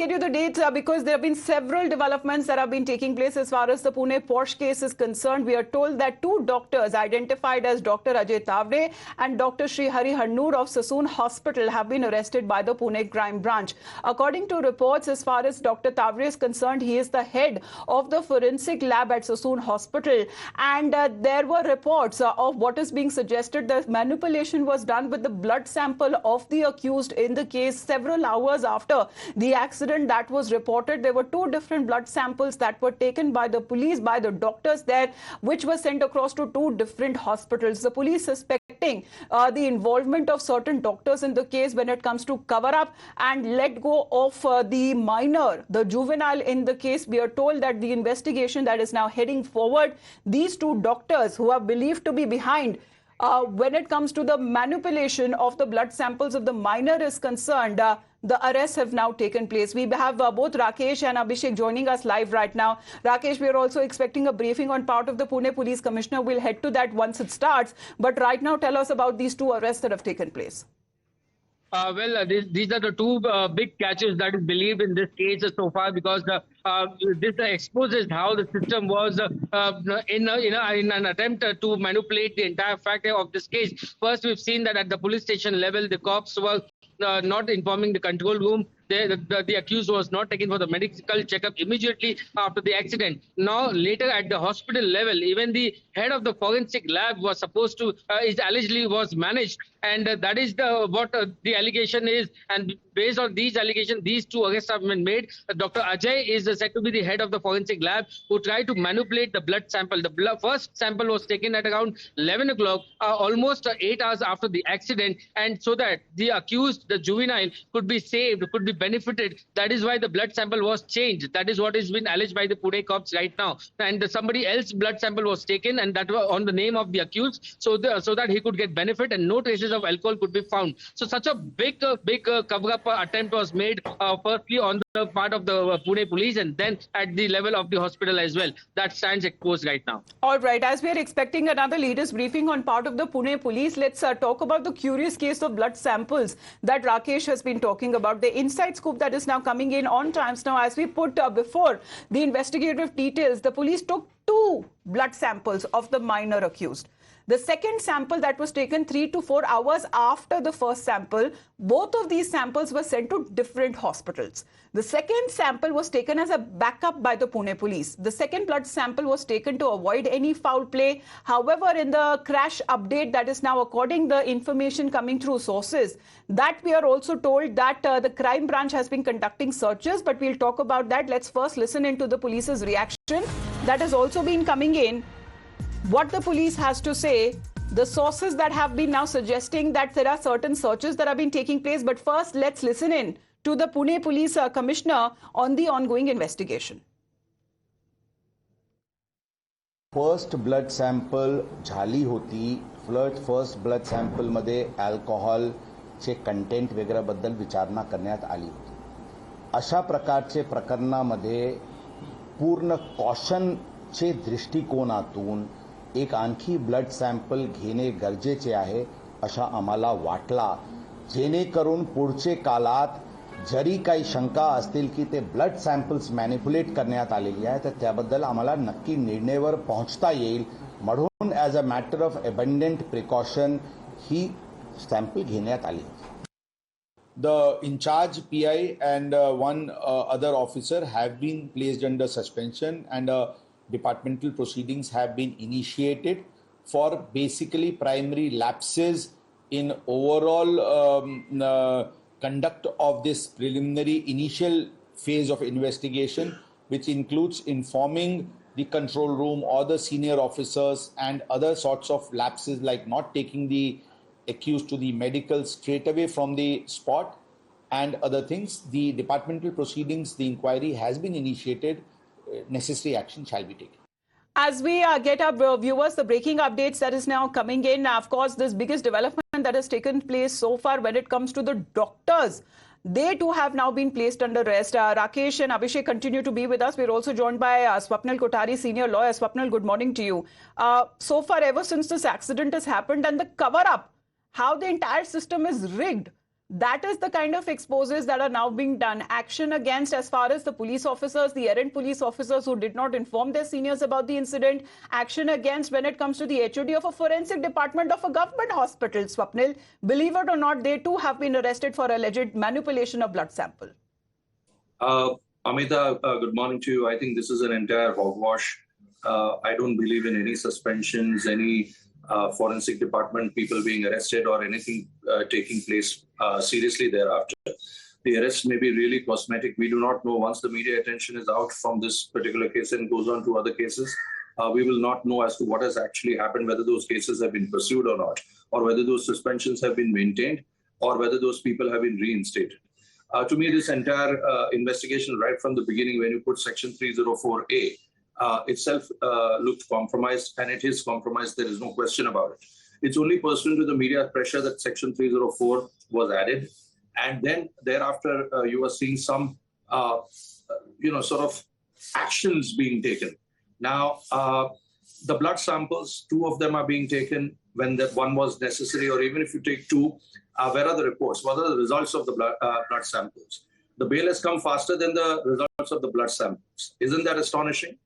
Get you the dates because there have been several developments that have been taking place as far as the Pune Porsche case is concerned. We are told that two doctors identified as Dr. Ajay Tawade and Dr. Harnor of Sassoon Hospital have been arrested by the Pune Crime Branch. According to reports, as far as Dr. Tawade is concerned, he is the head of the forensic lab at Sassoon Hospital, and there were reports of what is being suggested that manipulation was done with the blood sample of the accused in the case several hours after the accident that was reported. There were two different blood samples that were taken by the police, by the doctors there, which were sent across to two different hospitals. The police suspecting the involvement of certain doctors in the case when it comes to cover up and let go of the minor, the juvenile in the case. We are told that the investigation that is now heading forward, these two doctors who are believed to be behind when it comes to the manipulation of the blood samples of the minor is concerned, the arrests have now taken place. We have both Rakesh and Abhishek joining us live right now. Rakesh, we are also expecting a briefing on part of the Pune Police Commissioner. We'll head to that once it starts. But right now, tell us about these two arrests that have taken place. These are the two big catches that is believed in this case so far, because this exposes how the system was in an attempt to manipulate the entire fact of this case. First, we've seen that at the police station level, the cops were not informing the control room. The accused was not taken for the medical checkup immediately after the accident. Now, later at the hospital level, even the head of the forensic lab was supposed to, is allegedly was managed, and that is what the allegation is. And based on these allegations, these two arrests have been made. Dr. Ajay is said to be the head of the forensic lab who tried to manipulate the blood sample. The first sample was taken at around 11 o'clock, almost 8 hours after the accident, and so that the accused, the juvenile, could be saved, could be benefited. That is why the blood sample was changed. That is what has been alleged by the Pune cops right now. And somebody else's blood sample was taken, and that was on the name of the accused, so that he could get benefit, and no traces of alcohol could be found. So such a big cover-up attempt was made, firstly on the part of the Pune police, and then at the level of the hospital as well. That stands exposed right now. All right, as we are expecting another latest briefing on part of the Pune police, let's talk about the curious case of blood samples that Rakesh has been talking about. The inside scoop that is now coming in on Times Now, as we put before the investigative details, the police took two blood samples of the minor accused. The second sample that was taken 3 to 4 hours after the first sample, both of these samples were sent to different hospitals. The second sample was taken as a backup by the Pune police. The second blood sample was taken to avoid any foul play. However, in the crash update that is now according the information coming through sources, that we are also told that the crime branch has been conducting searches, but we'll talk about that. Let's first listen into the police's reaction that has also been coming in. What the police has to say, the sources that have been now suggesting that there are certain searches that have been taking place. But first, let's listen in to the Pune Police Commissioner on the ongoing investigation. First blood sample झाली होती. First blood sample मध्ये alcohol चे content वगैरे बद्दल विचारणा करण्यात आली होती. अशा प्रकारचे प्रकरणामध्ये पूर्ण कॉशन चे दृष्टिकोनातून एक आणखी ब्लड सॅम्पल घेणे गरजेचे आहे अशा आम्हाला वाटला, जेणेकरून पुढचे काळात जरी काही शंका असतील की ते ब्लड सॅम्पल्स मॅनिप्युलेट करण्यात आलेली आहे तर त्याबद्दल आम्हाला नक्की निर्णयावर पोहोचता येईल, म्हणून as a matter of abundant precaution he sample घेण्यात आली. The in charge PI and one other officer have been placed under suspension, and departmental proceedings have been initiated for basically primary lapses in overall conduct of this preliminary initial phase of investigation, which includes informing the control room or the senior officers and other sorts of lapses like not taking the accused to the medical straight away from the spot and other things. The departmental proceedings, the inquiry has been initiated. Necessary action shall be taken. As we get our viewers the breaking updates that is now coming in, of course, this biggest development that has taken place so far when it comes to the doctors, they too have now been placed under arrest. Rakesh and Abhishek continue to be with us. We're also joined by Swapnil Kothari, senior lawyer. Swapnil, good morning to you. So far, ever since this accident has happened and the cover-up, how the entire system is rigged, That is the kind of exposes that are now being done. Action against, as far as the police officers, the errant police officers who did not inform their seniors about the incident. Action against when it comes to the HOD of a forensic department of a government hospital, Swapnil. Believe it or not, they too have been arrested for alleged manipulation of blood sample. Amita, good morning to you. I think this is an entire hogwash. I don't believe in any suspensions, any forensic department people being arrested or anything taking place seriously thereafter. The arrest may be really cosmetic. We do not know. Once the media attention is out from this particular case and goes on to other cases, we will not know as to what has actually happened, whether those cases have been pursued or not, or whether those suspensions have been maintained, or whether those people have been reinstated. To me, this entire investigation, right from the beginning, when you put Section 304A, itself looked compromised, and it is compromised. There is no question about it. It's only pursuant to the media pressure that Section 304 was added, and then thereafter you are seeing some, sort of actions being taken. Now, the blood samples, 2 of them are being taken when that one was necessary, or even if you take 2, where are the reports? What are the results of the blood samples? The bail has come faster than the results of the blood samples. Isn't that astonishing?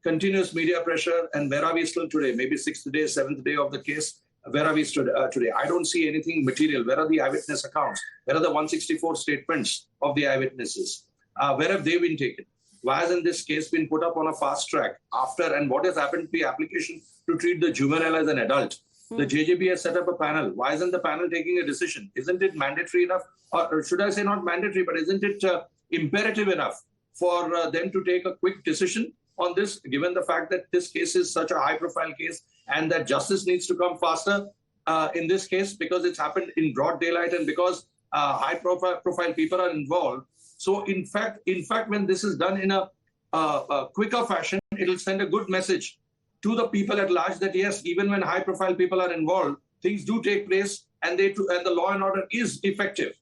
Continuous media pressure, and where are we still today? Maybe 6th day, 7th day of the case. Where are we today? I don't see anything material. Where are the eyewitness accounts? Where are the 164 statements of the eyewitnesses? Where have they been taken? Why hasn't this case been put up on a fast track after? And what has happened to the application to treat the juvenile as an adult? The JJB has set up a panel. Why isn't the panel taking a decision? Isn't it mandatory enough? Or should I say not mandatory, but isn't it imperative enough for them to take a quick decision on this, given the fact that this case is such a high-profile case and that justice needs to come faster in this case because it's happened in broad daylight and because high-profile people are involved. So, in fact, when this is done in a quicker fashion, it'll send a good message to the people at large that yes, even when high-profile people are involved, things do take place, and the law and order is effective,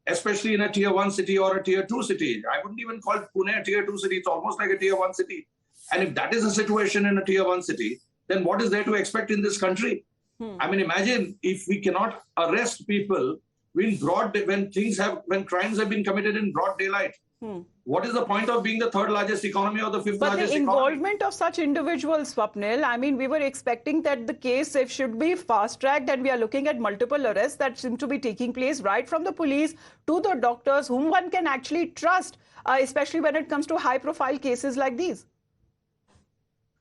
especially in a tier 1 city or a tier 2 city. I wouldn't even call Pune a tier 2 city. It's almost like a tier 1 city. And if that is a situation in a tier 1 city, then what is there to expect in this country? I mean, imagine if we cannot arrest people when crimes have been committed in broad daylight. What is the point of being the 3rd largest economy or the 5th largest economy? But the involvement of such individuals, Swapnil, I mean, we were expecting that the case, if should be fast-tracked, and we are looking at multiple arrests that seem to be taking place right from the police to the doctors, whom one can actually trust, especially when it comes to high-profile cases like these.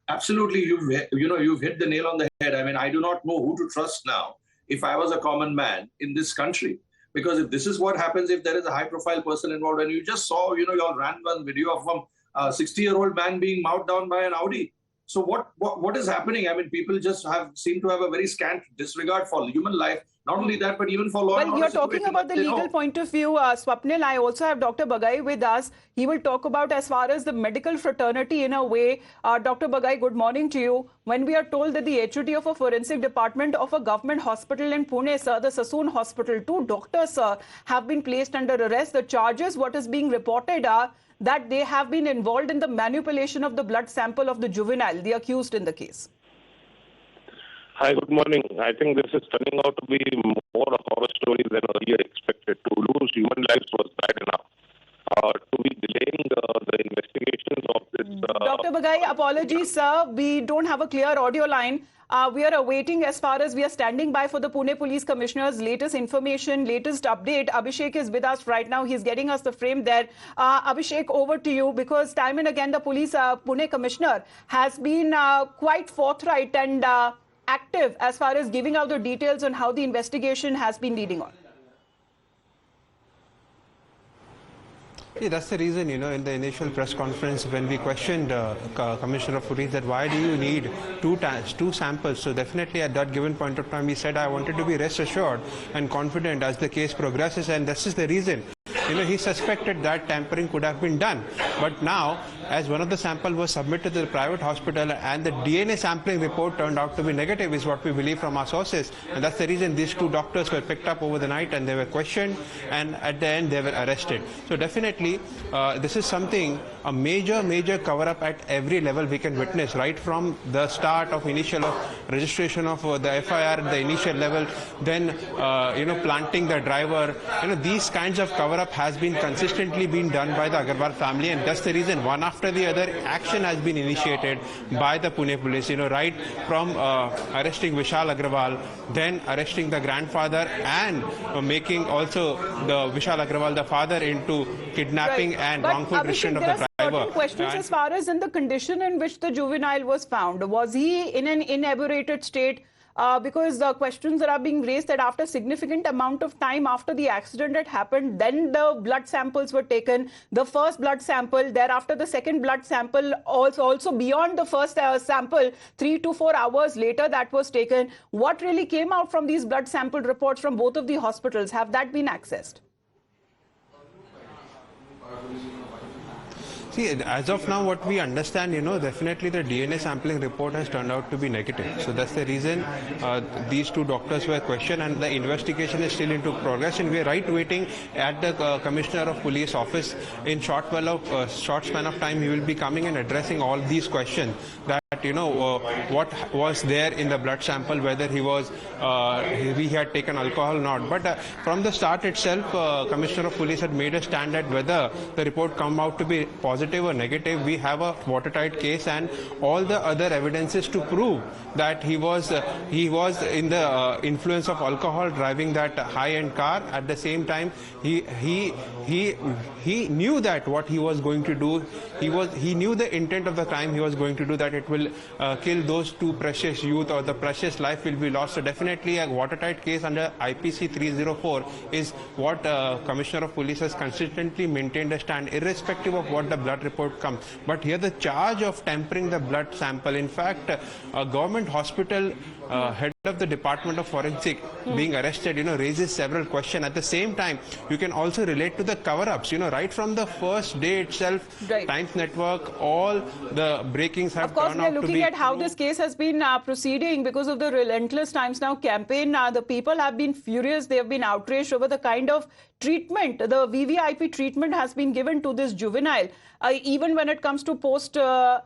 Absolutely, you've hit the nail on the head. I mean, I do not know who to trust now if I was a common man in this country. Because if this is what happens, if there is a high-profile person involved, and you just saw, you all ran one video of a 60-year-old man being mowed down by an Audi. So what is happening? I mean, people just seem to have a very scant disregard for human life. Not only that, but even for law and order. Well, you're talking about the legal point of view, Swapnil. I also have Dr. Bagai with us. He will talk about as far as the medical fraternity in a way. Dr. Bagai, good morning to you. When we are told that the HOD of a forensic department of a government hospital in Pune, sir, the Sassoon hospital, 2 doctors, sir, have been placed under arrest. The charges, what is being reported are that they have been involved in the manipulation of the blood sample of the juvenile, the accused in the case. Hi, good morning. I think this is turning out to be more a horror story than earlier expected. To lose human lives was bad enough. To be delaying the investigations of this... Dr. Bagai, apologies, sir. We don't have a clear audio line. We are awaiting, as far as we are standing by for the Pune Police Commissioner's latest information, latest update. Abhishek is with us right now. He's getting us the frame there. Abhishek, over to you, because time and again the police Pune Commissioner has been quite forthright and active as far as giving out the details on how the investigation has been leading on. Yeah, that's the reason, in the initial press conference when we questioned Commissioner of Police that why do you need two samples? So definitely at that given point of time, he said, I wanted to be rest assured and confident as the case progresses, and this is the reason. He suspected that tampering could have been done. But now, as one of the samples was submitted to the private hospital and the DNA sampling report turned out to be negative, is what we believe from our sources. And that's the reason these 2 doctors were picked up over the night and they were questioned, and at the end they were arrested. So definitely, this is something a major cover-up at every level we can witness, right from the start of initial registration of the FIR at the initial level, then planting the driver. These kinds of cover-up has been consistently been done by the Agarwal family, and that's the reason one after the other action has been initiated by the Pune police. Right from arresting Vishal Agrawal, then arresting the grandfather, and making also the Vishal Agrawal, the father, into kidnapping and wrongful arrest of the driver. Questions as far as in the condition in which the juvenile was found. Was he in an inebriated state? Because the questions that are being raised that after significant amount of time after the accident had happened, then the blood samples were taken. The first blood sample, thereafter the second blood sample, also beyond the first sample, 3 to 4 hours later that was taken. What really came out from these blood sample reports from both of the hospitals? Have that been accessed? See, as of now, what we understand, definitely the DNA sampling report has turned out to be negative. So that's the reason these two doctors were questioned, and the investigation is still into progress. And we are waiting at the Commissioner of Police office. In short span of time, he will be coming and addressing all these questions. That what was there in the blood sample, whether he had taken alcohol or not. But from the start itself, Commissioner of Police had made a stand at whether the report come out to be positive or negative. We have a watertight case and all the other evidences to prove that he was in the influence of alcohol driving that high-end car. At the same time, he knew that what he was going to do. He knew the intent of the crime he was going to do, that it will kill those two precious youth, or the precious life will be lost. So definitely a watertight case under IPC 304 is what Commissioner of Police has consistently maintained a stand, irrespective of what the blood report comes. But here the charge of tampering the blood sample, in fact, a government hospital head of the Department of Forensic being arrested, raises several questions. At the same time, you can also relate to the cover-ups, right from the first day itself, right. Times Network, all the breakings have turned out to be... Of course, we're looking at how this case has been proceeding because of the Relentless Times Now campaign. The people have been furious. They have been outraged over the kind of treatment, the VVIP treatment has been given to this juvenile, even when it comes to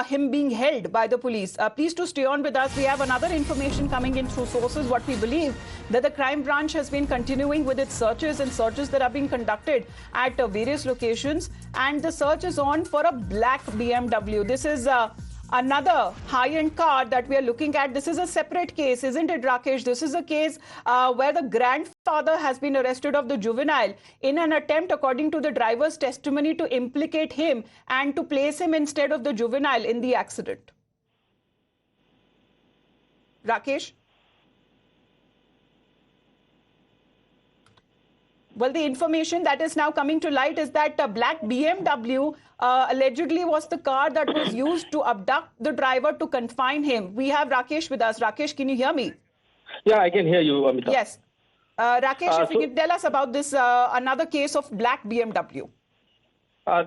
him being held by the police. Please to stay on with us. We have another information coming in through sources. What we believe that the crime branch has been continuing with its searches that are being conducted at various locations, and the search is on for a black BMW. This is another high-end car that we are looking at. This is a separate case, isn't it, Rakesh? This is a case where the grandfather has been arrested of the juvenile in an attempt, according to the driver's testimony, to implicate him and to place him instead of the juvenile in the accident. Rakesh? Well, the information that is now coming to light is that a black BMW allegedly was the car that was used to abduct the driver to confine him. We have Rakesh with us. Rakesh, can you hear me? Yeah, I can hear you, Amita. Yes. Rakesh, if you can tell us about this another case of black BMW.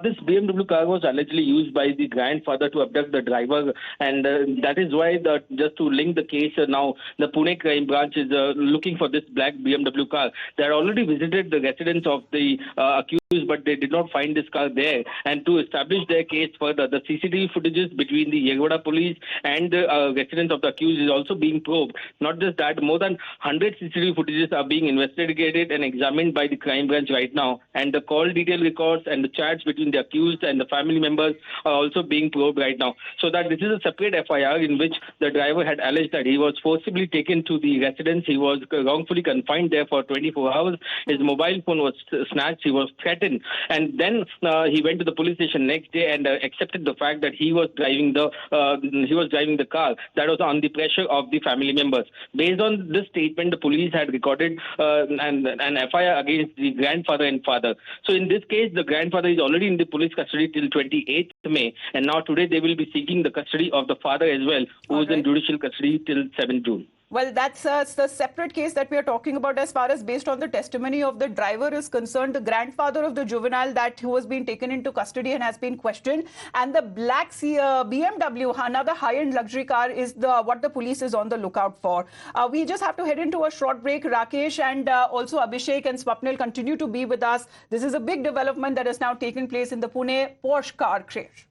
This BMW car was allegedly used by the grandfather to abduct the driver, and that is why, just to link the case, now the Pune Crime Branch is looking for this black BMW car. They had already visited the residence of the accused, but they did not find this car there. And to establish their case further, the CCTV footages between the Yerwada police and the residence of the accused is also being probed. Not just that, more than 100 CCTV footages are being investigated and examined by the crime branch right now. And the call detail records and the chats between the accused and the family members are also being probed right now. So that this is a separate FIR in which the driver had alleged that he was forcibly taken to the residence. He was wrongfully confined there for 24 hours. His mobile phone was snatched. He was threatened. And then he went to the police station next day and accepted the fact that he was driving the car that was on the pressure of the family members. Based on this statement, the police had recorded an FIR against the grandfather and father. So in this case, the grandfather is already in the police custody till 28th May, and now today they will be seeking the custody of the father as well, who is in judicial custody till 7th June. Well, that's the separate case that we are talking about as far as based on the testimony of the driver is concerned, the grandfather of the juvenile that who has been taken into custody and has been questioned. And the black BMW, another high-end luxury car, is what the police is on the lookout for. We just have to head into a short break. Rakesh and also Abhishek and Swapnil continue to be with us. This is a big development that has now taken place in the Pune Porsche car crash.